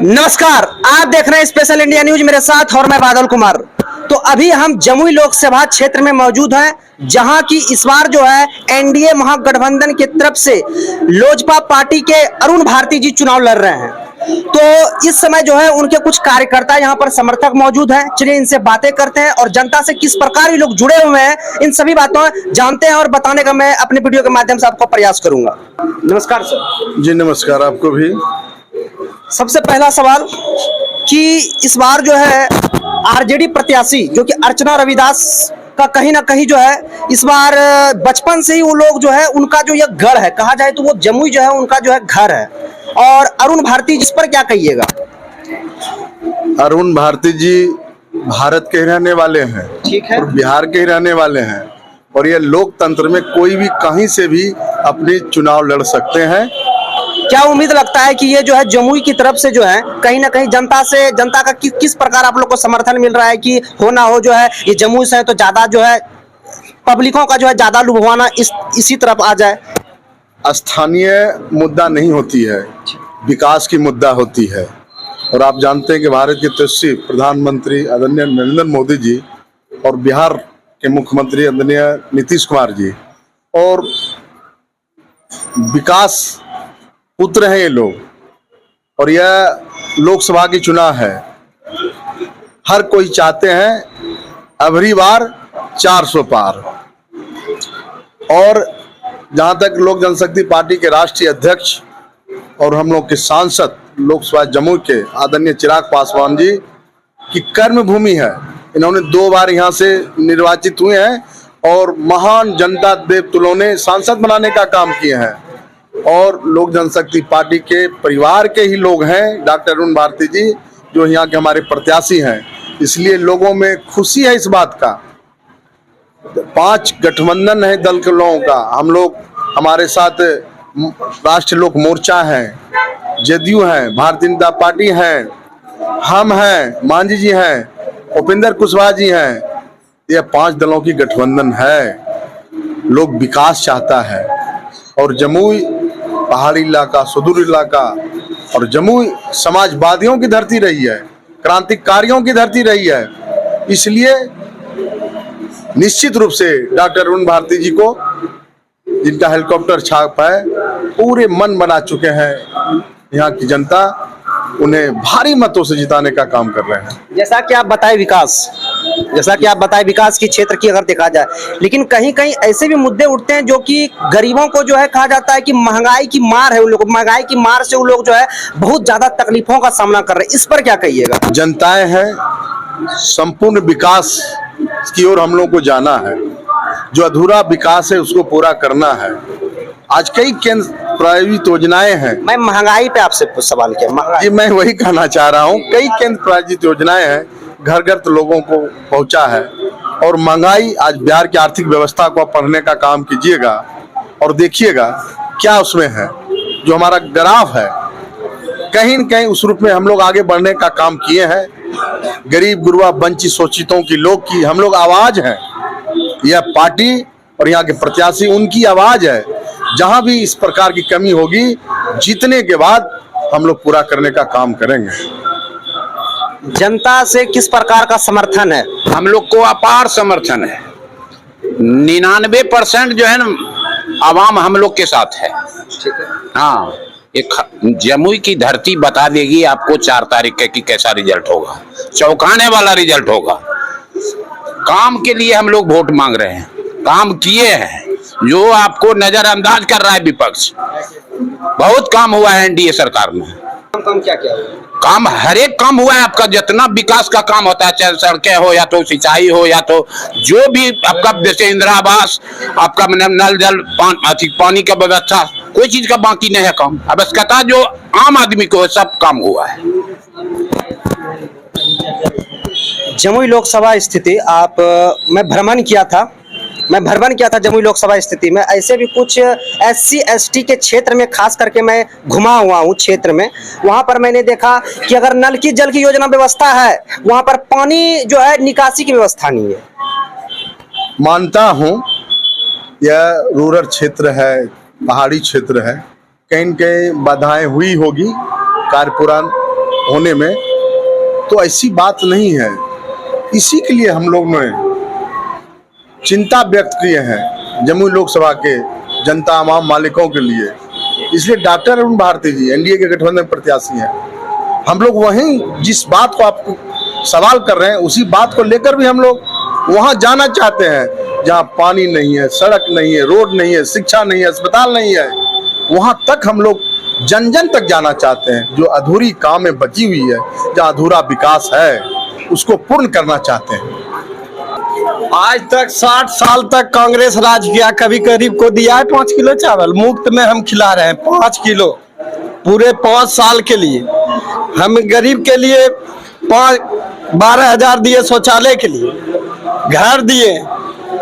नमस्कार, आप देख रहे हैं स्पेशल इंडिया न्यूज, मेरे साथ और मैं बादल कुमार। तो अभी हम जमुई लोकसभा क्षेत्र में मौजूद हैं, जहां की इस बार जो है एनडीए महागठबंधन की तरफ से लोजपा पार्टी के अरुण भारती जी चुनाव लड़ रहे हैं। तो इस समय जो है उनके कुछ कार्यकर्ता यहाँ पर समर्थक मौजूद हैं। चलिए इनसे बातें करते हैं और जनता से किस प्रकार ये लोग जुड़े हुए हैं, इन सभी बातों जानते हैं और बताने का मैं अपने वीडियो के माध्यम से आपको प्रयास करूंगा। नमस्कार सर। जी नमस्कार, आपको भी। सबसे पहला सवाल कि इस बार जो है आरजेडी प्रत्याशी जो कि अर्चना रविदास का कहीं ना कहीं जो है इस बार बचपन से ही वो लोग जो है उनका जो यह गढ़ है, कहा जाए तो वो जमुई जो है उनका जो है घर है। और अरुण भारती जिस पर क्या कहिएगा? अरुण भारती जी भारत के रहने वाले हैं, ठीक है, और बिहार के रहने वाले हैं, और ये लोकतंत्र में कोई भी कहीं से भी अपनी चुनाव लड़ सकते हैं। क्या उम्मीद लगता है कि ये जो है जमुई की तरफ से जो है कहीं ना कहीं जनता का किस प्रकार आप लोग को समर्थन मिल रहा है कि हो ना हो जो है ये जमुई से तो ज्यादा जो है पब्लिकों का जो है ज्यादा लुभावना इसी तरफ आ जाए? स्थानीय मुद्दा नहीं होती है, विकास की मुद्दा होती है। और आप जानते हैं कि भारत के यशस्वी प्रधानमंत्री आदरणीय नरेंद्र मोदी जी और बिहार के मुख्यमंत्री आदरणीय नीतीश कुमार जी और विकास पुत्र हैं ये लोग, और यह लोकसभा की चुनाव है। हर कोई चाहते हैं अबरी बार 400 पार। और जहां तक लोक जनशक्ति पार्टी के राष्ट्रीय अध्यक्ष और हम लोग के सांसद लोकसभा जमुई के आदरणीय चिराग पासवान जी की कर्म भूमि है, इन्होंने 2 बार यहां से निर्वाचित हुए हैं और महान जनता देवतुलों ने सांसद बनाने का काम किए हैं। और लोक जनशक्ति पार्टी के परिवार के ही लोग हैं डॉक्टर अरुण भारती जी, जो यहाँ के हमारे प्रत्याशी हैं। इसलिए लोगों में खुशी है इस बात का। 5 गठबंधन है दल के लोगों का। हम लोग, हमारे साथ राष्ट्रीय लोक मोर्चा है, जदयू है, भारतीय जनता पार्टी है, हम हैं, मांझी जी हैं, उपेंद्र कुशवाहा जी हैं। यह 5 दलों की गठबंधन है। लोग विकास चाहता है, और जमुई पहाड़ी इलाका, सुदूर इलाका, और जमुई समाजवादियों की धरती रही है, क्रांतिकारियों की धरती रही है। इसलिए निश्चित रूप से डॉक्टर अरुण भारती जी को, जिनका हेलीकॉप्टर छाप है, पूरे मन बना चुके हैं यहाँ की जनता, उन्हें भारी मतों से जिताने का काम कर रहे हैं। जैसा कि आप बताए विकास की क्षेत्र की अगर देखा जाए, लेकिन कहीं कहीं ऐसे भी मुद्दे उठते हैं जो कि गरीबों को जो है कहा जाता है कि महंगाई की मार है, उन लोगों को महंगाई की मार से वो लोग जो है बहुत ज्यादा तकलीफों का सामना कर रहे हैं। इस पर क्या कहिएगा? जनताएं हैं, संपूर्ण विकास की ओर हम लोग को जाना है। जो अधूरा विकास है उसको पूरा करना है। आज कई केंद्र प्रायोजित योजनाएं हैं। मैं महंगाई पे आपसे सवाल किया। जी, मैं वही कहना चाह रहा हूँ, कई केंद्र प्रायोजित योजनाएं हैं, घर घर तो लोगों को पहुंचा है। और महंगाई, आज बिहार की आर्थिक व्यवस्था को आप पढ़ने का काम कीजिएगा और देखिएगा क्या उसमें है। जो हमारा ग्राफ है, कहीं न कहीं उस रूप में हम लोग आगे बढ़ने का काम किए हैं। गरीब गुरबा वंचित शोषितों की, लोग की हम लोग आवाज हैं। यह पार्टी और यहाँ के प्रत्याशी उनकी आवाज है। जहां भी इस प्रकार की कमी होगी, जीतने के बाद हम लोग पूरा करने का काम करेंगे। जनता से किस प्रकार का समर्थन है? हम लोग को अपार समर्थन है। 99% जो है ना आवाम हम लोग के साथ है। हाँ, एक जमुई की धरती बता देगी आपको 4 तारीख की कैसा रिजल्ट होगा। चौंकाने वाला रिजल्ट होगा। काम के लिए हम लोग वोट मांग रहे हैं, काम किए हैं। जो आपको नजरअंदाज कर रहा है विपक्ष, बहुत काम हुआ है एनडीए सरकार में। काम क्या क्या हुआ? काम हर एक काम हुआ है आपका, जितना विकास का काम होता है, चाहे सड़कें हो या तो सिंचाई हो या तो जो भी आपका, जैसे इंदिरा आवास, आपका नल जल पानी का व्यवस्था, कोई चीज का बाकी नहीं है काम। आवश्यकता जो आम आदमी को है, सब काम हुआ है। जमुई लोकसभा स्थिति मैं भ्रमण किया था जमुई लोकसभा स्थिति में। ऐसे भी कुछ SC ST के क्षेत्र में खास करके मैं घुमा हुआ हूँ क्षेत्र में। वहाँ पर मैंने देखा कि अगर नल की जल की योजना व्यवस्था है, वहाँ पर पानी जो है निकासी की व्यवस्था नहीं है। मानता हूँ यह रूरल क्षेत्र है, पहाड़ी क्षेत्र है, कहीं न कहीं बाधाएं हुई होगी, कार्य पूरा होने में, तो ऐसी बात नहीं है। इसी के लिए हम लोग ने चिंता व्यक्त किए हैं जमुई लोकसभा के जनता आवाम मालिकों के लिए। इसलिए डॉक्टर अरुण भारती जी एनडीए के गठबंधन प्रत्याशी हैं। हम लोग वहीं जिस बात को आप सवाल कर रहे हैं उसी बात को लेकर भी हम लोग वहां जाना चाहते हैं जहां पानी नहीं है, सड़क नहीं है, रोड नहीं है, शिक्षा नहीं है, अस्पताल नहीं है। वहां तक हम लोग जन जन तक जाना चाहते हैं। जो अधूरी काम में बची हुई है, जहां अधूरा विकास है, उसको पूर्ण करना चाहते हैं। आज तक 60 साल तक कांग्रेस राज किया, कभी गरीब को दिया है 5 किलो चावल मुफ्त में हम खिला रहे हैं 5 किलो पूरे 5 साल के लिए। हम गरीब के लिए 12,000 दिए शौचालय के लिए, घर दिए।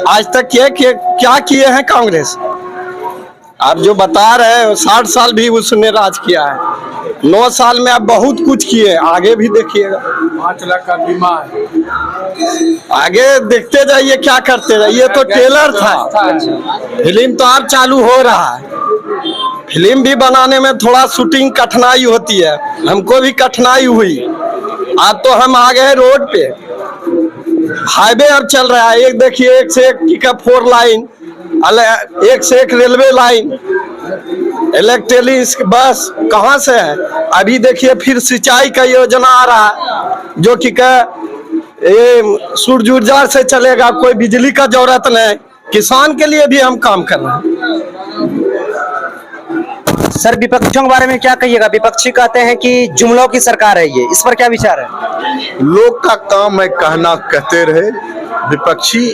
आज तक क्या किए हैं कांग्रेस? आप जो बता रहे हैं 60 साल भी उसने राज किया है। 9 साल में आप बहुत कुछ किए, आगे भी देखिएगा। 5 लाख का बीमा है, आगे देखते जाइए क्या करते जाइए। तो ट्रेलर था, फिल्म तो अब चालू हो रहा है। फिल्म भी बनाने में थोड़ा शूटिंग कठिनाई होती है, हमको भी कठिनाई हुई। आज तो हम आ गए रोड पे, हाईवे अब चल रहा है। एक देखिए, एक से एक 4 लाइन, एक से एक रेलवे लाइन, इलेक्ट्रिक बस कहाँ से है। अभी देखिए फिर सिंचाई का योजना आ रहा है जो कि ये सूरज ऊर्जा से चलेगा, कोई बिजली का जरूरत नहीं। किसान के लिए भी हम काम कर रहे हैं। सर, विपक्षियों के बारे में क्या कहिएगा? विपक्षी कहते हैं कि जुमलों की सरकार है ये, इस पर क्या विचार है? लोग का काम है कहना, कहते रहे। विपक्षी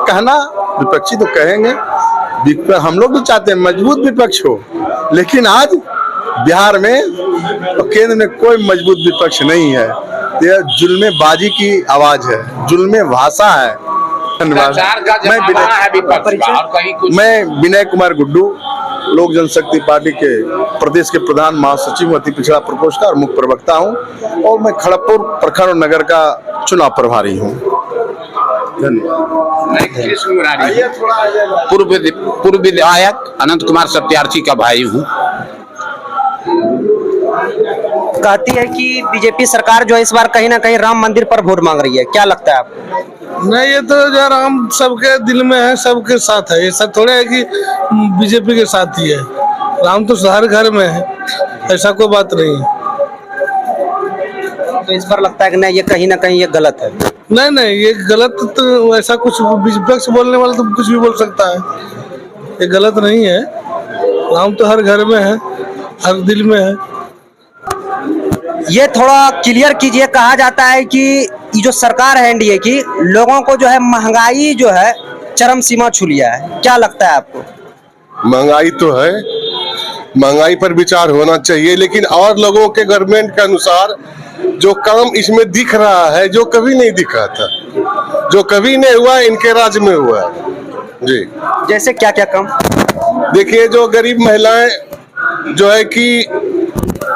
कहना, विपक्षी तो कहेंगे। हम लोग भी चाहते हैं मजबूत विपक्ष हो, लेकिन आज बिहार में और केंद्र में कोई मजबूत विपक्ष नहीं है। यह जुल्मेबाजी की आवाज है, जुल्मे भाषा है। धन्यवाद। मैं विनय कुमार गुड्डू, लोक जनशक्ति पार्टी के प्रदेश के प्रधान महासचिव, अति पिछड़ा प्रकोष्ठ का और मुख्य प्रवक्ता हूँ, और मैं खड़गपुर प्रखंड और नगर का चुनाव प्रभारी हूँ। पूर्व विधायक अनंत कुमार सत्यार्थी का भाई हूँ। कहती है कि बीजेपी सरकार जो है इस बार कहीं ना कहीं राम मंदिर पर वोट मांग रही है, क्या लगता है आपको? नहीं, ये तो जो राम सबके दिल में है, सबके साथ है। ऐसा थोड़ा है कि बीजेपी के साथ ही है। राम तो हर घर में है, ऐसा कोई बात नहीं है। तो इस बार लगता है कि नहीं, ये कहीं ना कहीं ये गलत है। नहीं, ये गलत तो ऐसा कुछ विपक्ष बोलने वाला तो कुछ भी बोल सकता है, ये गलत नहीं है। राम तो हर घर में है, हर दिल में है। ये थोड़ा क्लियर कीजिए। कहा जाता है कि ये जो सरकार है एनडीए की, लोगों को जो है महंगाई जो है चरम सीमा छू लिया है, क्या लगता है आपको? महंगाई तो है, महंगाई पर विचार होना चाहिए, लेकिन और लोगों के गवर्नमेंट के अनुसार जो काम इसमें दिख रहा है, जो कभी नहीं दिखा था, जो कभी नहीं हुआ, इनके राज्य में हुआ है जी। जैसे क्या क्या काम? देखिए, जो गरीब महिलाएं जो है कि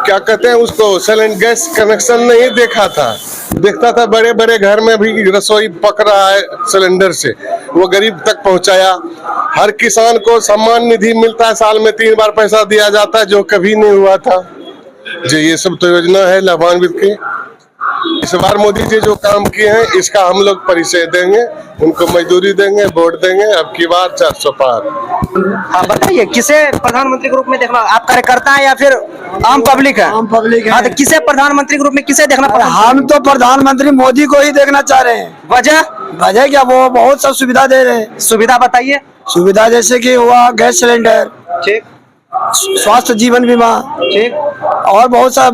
क्या कहते हैं उसको, सिलेंडर गैस कनेक्शन नहीं देखता था बड़े बड़े घर में भी रसोई पक रहा है सिलेंडर से, वो गरीब तक पहुंचाया। हर किसान को सम्मान निधि मिलता है, साल में 3 बार पैसा दिया जाता है, जो कभी नहीं हुआ था जी। ये सब तो योजना है लाभान्वित की। इस बार मोदी जी जो काम किए हैं, इसका हम लोग परिचय देंगे, उनको मजदूरी देंगे, वोट देंगे। अब की बार 400 पार। हाँ, बताइए किसे प्रधानमंत्री के रूप में देखना? आप कार्यकर्ता हैं या फिर आम पब्लिक है? आम पब्लिक है। हाँ, तो किसे प्रधानमंत्री के रूप में किसे देखना? हम तो प्रधानमंत्री मोदी को ही देखना चाह रहे हैं। वजह क्या, वो बहुत सब सुविधा दे रहे हैं। सुविधा बताइए। सुविधा जैसे कि हुआ गैस सिलेंडर, ठीक, स्वास्थ्य जीवन बीमा, ठीक, और बहुत सा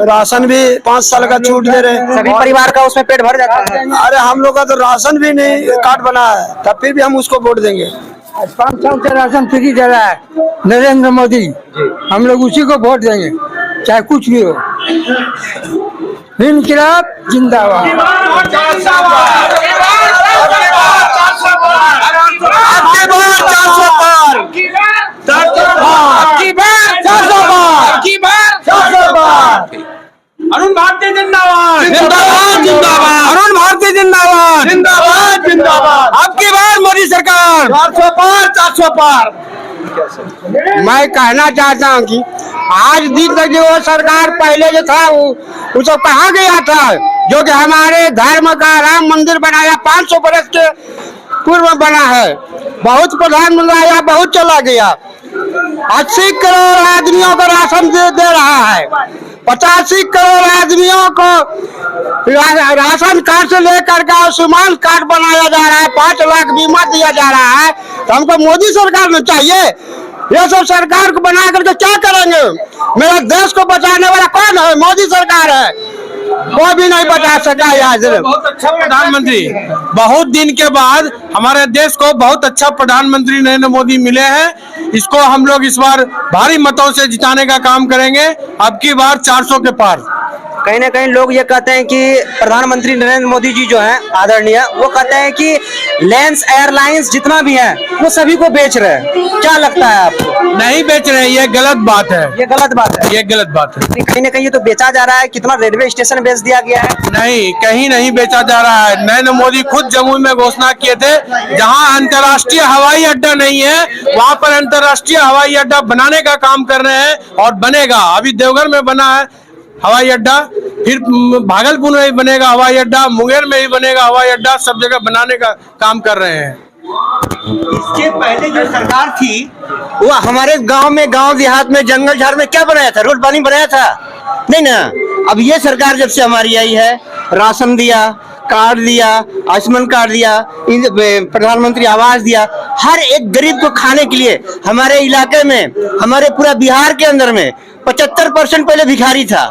राशन भी 5 साल का छूट दे रहे हैं। सभी परिवार का उसमें पेट भर जाता है। अरे हम लोग का तो राशन भी नहीं कार्ड बना है, तब फिर भी हम उसको वोट देंगे। 5 साल से राशन फ्री दे रहा है नरेंद्र मोदी, हम लोग उसी को वोट देंगे चाहे कुछ भी हो। इनकलाब जिंदाबाद। अरुण भारती जिंदाबाद, जिंदाबाद जिंदाबाद, अरुण भारती जिंदाबाद, जिंदाबाद जिंदाबाद। अब की बार मोदी सरकार 400 पार, 400 पार। मैं कहना चाहता हूँ कि आज दिन तक जो सरकार पहले जो था वो सब कहाँ गया था? जो कि हमारे धर्म का राम मंदिर बनाया 500 बरस के पूर्व बना है। बहुत प्रधानमंत्री आया, बहुत चला गया। 80 करोड़ आदमियों को राशन दे रहा है। 85 करोड़ आदमियों को राशन कार्ड से लेकर के आयुष्मान कार्ड बनाया जा रहा है। 5 लाख बीमा दिया जा रहा है। तो हमको मोदी सरकार में चाहिए। ये सब सरकार को बना करके क्या करेंगे? मेरा देश को बचाने वाला कौन है? मोदी सरकार है, वो भी नहीं बचा सका। याद बहुत अच्छा प्रधानमंत्री, बहुत दिन के बाद हमारे देश को बहुत अच्छा प्रधानमंत्री नरेंद्र मोदी मिले हैं। इसको हम लोग इस बार भारी मतों से जिताने का काम करेंगे। अब की बार 400 के पार। कहीं ना कहीं लोग ये कहते हैं कि प्रधानमंत्री नरेंद्र मोदी जी जो हैं आदरणीय, वो कहते हैं कि लेंस एयरलाइंस जितना भी है वो सभी को बेच रहे हैं। क्या लगता है आपको? नहीं बेच रहे, ये गलत बात है। ये गलत बात है। ये गलत बात है। कहीं ना कहीं ये तो बेचा जा रहा है। कितना रेलवे स्टेशन बेच दिया गया है। नहीं, कहीं नहीं बेचा जा रहा है। नरेंद्र मोदी खुद जम्मू में घोषणा किए थे, जहां अंतर्राष्ट्रीय हवाई अड्डा नहीं है वहां पर अंतर्राष्ट्रीय हवाई अड्डा बनाने का काम कर रहे हैं और बनेगा। अभी देवघर में बना है हवाई अड्डा, फिर भागलपुर में भी बनेगा हवाई अड्डा, मुंगेर में भी बनेगा हवाई अड्डा। सब जगह बनाने का काम कर रहे हैं। इसके पहले जो सरकार थी वो हमारे गांव में, गांव देहात में, जंगल झाड़ में क्या बनाया था? रोड पानी बनाया था? नहीं ना। अब ये सरकार जब से हमारी आई है, राशन दिया, कार्ड दिया, आयुष्मान कार्ड दिया, प्रधानमंत्री आवास दिया, हर एक गरीब को खाने के लिए। हमारे इलाके में, हमारे पूरा बिहार के अंदर में 75% पहले भिखारी था।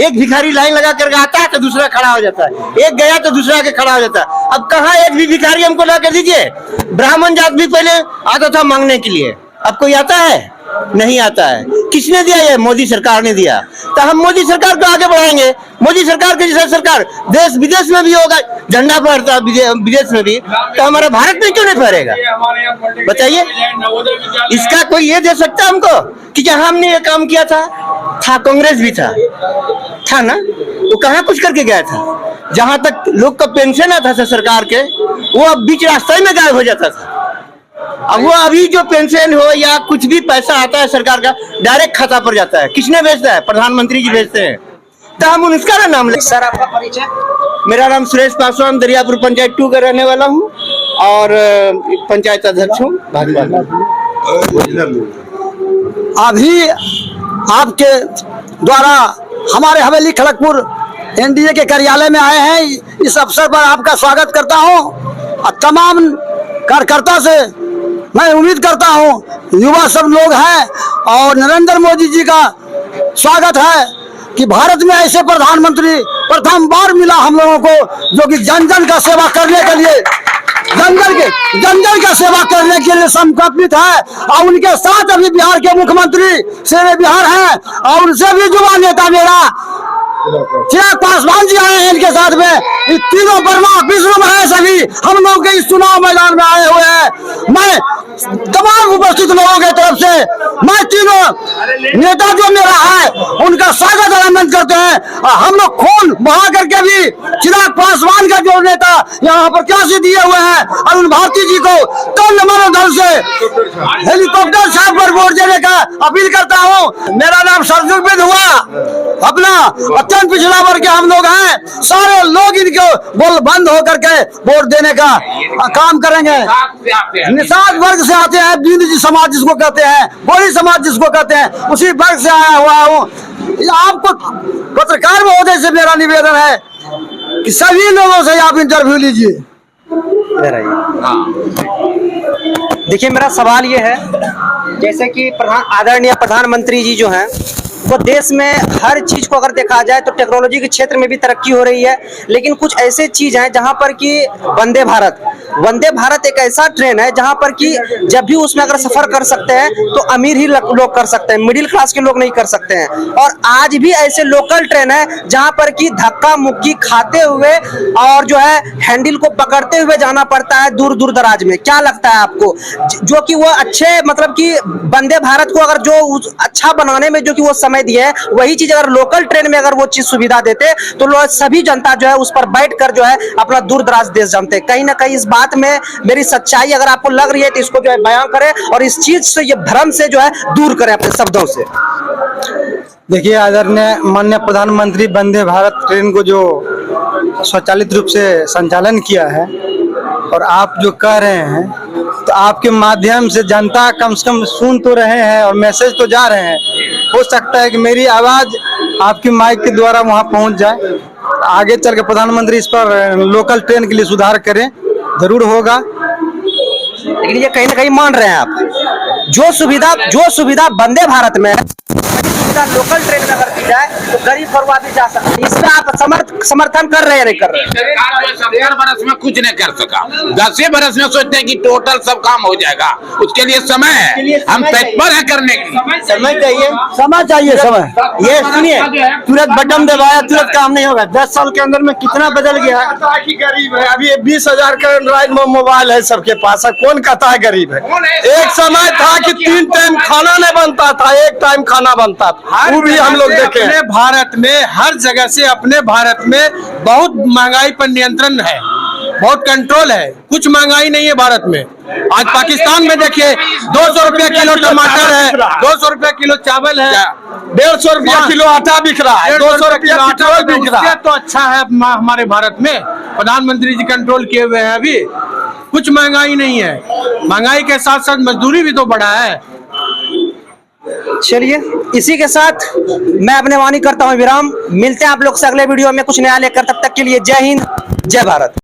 एक भिखारी लाइन लगा कर आता है तो दूसरा खड़ा हो जाता है, एक गया तो दूसरा के खड़ा हो जाता है। अब कहाँ एक भी भिखारी हमको ला कर दीजिए। ब्राह्मण जात भी पहले आता था मांगने के लिए, अब कोई आता है? नहीं आता है। किसने दिया? ये मोदी सरकार ने दिया। तो हम मोदी सरकार को आगे बढ़ाएंगे। मोदी सरकार के जैसा सरकार देश विदेश में भी होगा, झंडा फहरता है विदेश में भी, तो हमारा भारत में क्यों नहीं फहरेगा? बताइए। इसका कोई ये दे सकता है हमको कि जहां हमने ये काम किया था कांग्रेस भी था ना, वो कहाँ कुछ करके गया था? जहां तक लोग का पेंशन आता था सरकार के, वो अब बीच रास्ते में गायब हो जाता था। अब वो अभी जो पेंशन हो या कुछ भी पैसा आता है सरकार का, डायरेक्ट खाता पर जाता है। किसने भेजता है? प्रधानमंत्री जी भेजते हैं। तो हम उनका ना नाम ले। सर आपका परिचय? मेरा नाम सुरेश पासवान, दरियापुर पंचायत 2 का रहने वाला हूँ और पंचायत अध्यक्ष हूँ भाजपा। अभी आपके द्वारा हमारे हवेली खड़गपुर एनडीए के कार्यालय में आए हैं। इस अवसर पर आपका स्वागत करता हूं और तमाम कार्यकर्ता से मैं उम्मीद करता हूं, युवा सब लोग हैं और नरेंद्र मोदी जी का स्वागत है कि भारत में ऐसे प्रधानमंत्री प्रथम बार मिला हम लोगों को, जो कि जन जन का सेवा करने के लिए, जन जन का सेवा करने के लिए समर्पित है। और उनके साथ अभी बिहार के मुख्यमंत्री शेर बिहार हैं और उनसे भी युवा नेता मेरा चिराग पासवान जी आए हैं इनके साथ में। ये तीनों बर्मा विष्णु में है, सभी हम लोग के इस चुनाव मैदान में आए हुए हैं। मैं तमाम उपस्थित लोगों की तरफ से मैं तीनों नेता जो मेरा है उनका स्वागत अभिनंदन करते हैं। और हम लोग खून बहा करके भी चिराग पासवान का जो नेता यहाँ प्रत्याशी दिए हुए हैं अरुण भारती जी को तन मन धन से हेलीकॉप्टर साहब पर वोट देने का अपील करता हूँ। मेरा नाम सरजुग हुआ, अपना अत्यंत पिछड़ा वर्ग के हम लोग हैं। सारे लोग इनको बोल बंद होकर के वोट देने का काम करेंगे। निषाद वर्ग से आते हैं, बिंद समाज जिसको कहते हैं, बोरी समाज जिसको कहते हैं, उसी वर्ग से आया हुआ हूँ। आपको पत्रकार महोदय से मेरा निवेदन है कि सभी लोगों से आप इंटरव्यू लीजिए। देखिए मेरा सवाल ये है, जैसे कि आदरणीय प्रधानमंत्री जी जो हैं वो देश में हर चीज को अगर देखा जाए तो टेक्नोलॉजी के क्षेत्र में भी तरक्की हो रही है, लेकिन कुछ ऐसे चीज हैं जहां पर कि वंदे भारत एक ऐसा ट्रेन है जहां पर कि जब भी उसमें अगर सफर कर सकते हैं तो अमीर ही लोग कर सकते हैं, मिडिल क्लास के लोग नहीं कर सकते हैं। और आज भी ऐसे लोकल ट्रेन है जहां पर कि धक्का मुक्की खाते हुए और जो है हैंडल को पकड़ते हुए जाना पड़ता है दूर दूर दराज में। क्या लगता है आपको, जो कि वो अच्छे मतलब कि वंदे भारत को अगर जो अच्छा बनाने में जो कि वो समय समय दी है, वही चीज अगर लोकल ट्रेन में अगर वो चीज सुविधा देते तो लोग सभी जनता जो है उस पर बैठकर जो है अपना दूर दराज देश जमते। कहीं ना कहीं इस बात में मेरी सच्चाई अगर आपको लग रही है तो इसको जो है बयां करें और इस चीज से, ये भ्रम से जो है दूर करें अपने शब्दों से। देखिए, आदरणीय माननीय प्रधानमंत्री वंदे भारत ट्रेन को जो स्वचालित रूप से संचालन किया है और आप जो कह रहे हैं, तो आपके माध्यम से जनता कम से कम सुन तो रहे हैं और मैसेज तो जा रहे हैं। हो सकता है कि मेरी आवाज आपकी माइक के द्वारा वहां पहुंच जाए, आगे चल के प्रधानमंत्री इस पर लोकल ट्रेन के लिए सुधार करें, जरूर होगा। लेकिन ये कहीं ना कहीं मान रहे हैं आप, जो सुविधा वंदे भारत में है, लोकल ट्रेन में अगर दी जाए तो गरीब और आदमी जा सकते हैं, इसमें आप समर्थन कर रहे हैं, नहीं कर रहे? 70 बरस में कुछ नहीं कर सका, 10 बरस में सोचते हैं कि टोटल सब काम हो जाएगा। उसके लिए समय है, हम तत्पर है करने की। समय चाहिए, समय ये सुनिए, तुरंत बटन दबाया तुरंत काम नहीं होगा। 10 साल के अंदर में कितना बदल गया है। कहता है कि गरीब है, अभी 20,000 का एंड्रॉइड मोबाइल है सबके पास, कौन कहता है गरीब है? एक समय था कि 3 टाइम खाना नहीं बनता था, 1 टाइम खाना बनता था, वो भी हम लोग देखे। अपने भारत में हर जगह से अपने भारत में बहुत महंगाई पर नियंत्रण है, बहुत कंट्रोल है, कुछ महंगाई नहीं है भारत में। आज पाकिस्तान में देखिए 200 रुपया किलो टमाटर है, 200 रुपया किलो चावल है, 150 रुपया किलो आटा बिक रहा है, 200 रुपया पेट्रोल बिक रहा है। तो अच्छा है हमारे भारत में, प्रधानमंत्री जी कंट्रोल किए हुए हैं, अभी कुछ महंगाई नहीं है। महंगाई के साथ साथ मजदूरी भी तो बढ़ा है। चलिए, इसी के साथ मैं अपने वाणी करता हूं विराम। मिलते हैं आप लोग से अगले वीडियो में कुछ नया लेकर, तब तक के लिए जय हिंद, जय भारत।